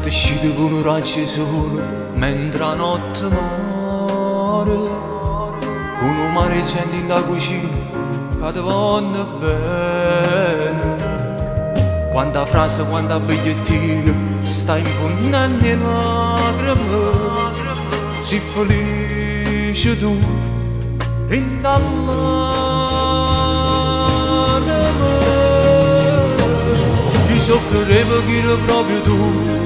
Uscite con un raggio solo mentre la notte muore, con un mare gente in da cucina che ti vanno bene. Quanta frase, quanta bigliettina sta infondendo in lacrime. Sii felice tu, rindall'anima. Chi so credeva che era proprio tu.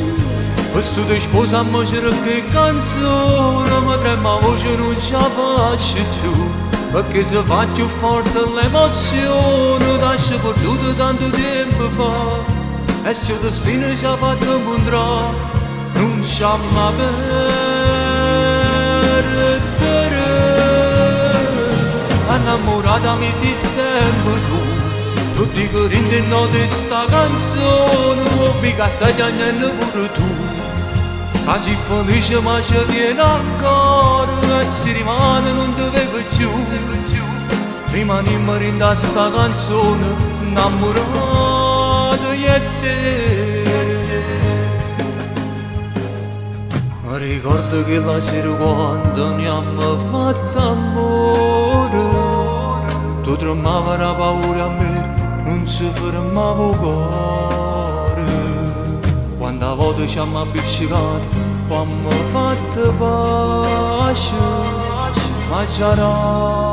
Questo ti sposa a me che canzone, ma trema voce non ce la faccio più, perché se fa più forte l'emozione, lascia perduto tanto tempo fa, e se il destino ci ha fatto incontrare, non ci ha mai perdere. Innamorata mi sei sempre tu. Tutti che rindono di sta canzone, mica stai piangendo pure tu. Ma sei felice ma ci tieni ancora, e si rimane non ti vedo più. Rimaniamo in sta canzone, innamorato io e te. Mi ricordo che la sera quando ne abbiamo fatto amore, tu tremavi la paura a me, non si fermava il cuore. Quando a volte ci abbiamo appiccicato, poi abbiamo fatto pace, ma già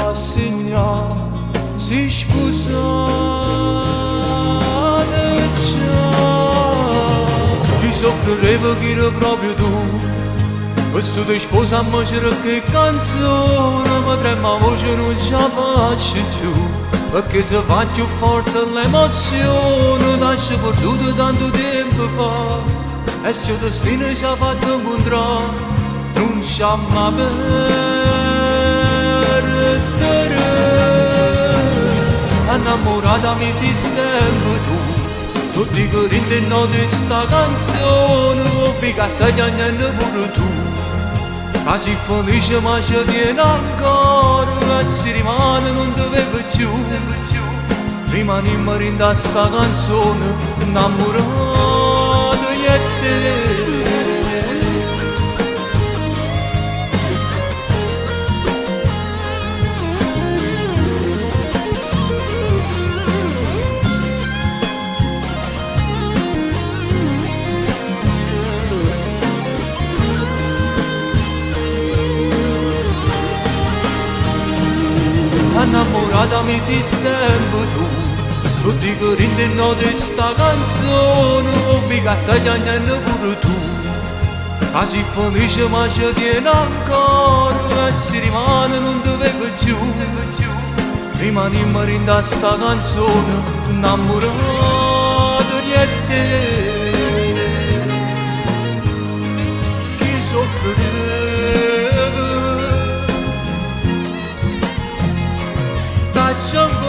rassegnato, si sposate già. Chi so credeva che era proprio tu. Questo ti sposa a me che canzone, ma trema voce non ce la faccio più, perché se fa più forte l'emozione, lascia perduto tanto tempo fa, e se il destino ci ha fatto incontrare, non ci ha mai perdere. Innamorata mi sei sempre tu. Tutti che rindono di sta canzone, mica stai piangendo pure tu. Ma sei felice ma ci tieni ancora, e si rimane non ti vedo più. Rimaniamo in sta canzone, innamorato io e te. Innamorata mi sei sempre tu. Tutti che rindono di sta canzone, mica stai piangendo pure tu. Ma sei felice ma ci tieni ancora, e si rimane non ti vedo più. Rimaniamo in sta canzone, innamorato io e te. Chi so credeva, jungle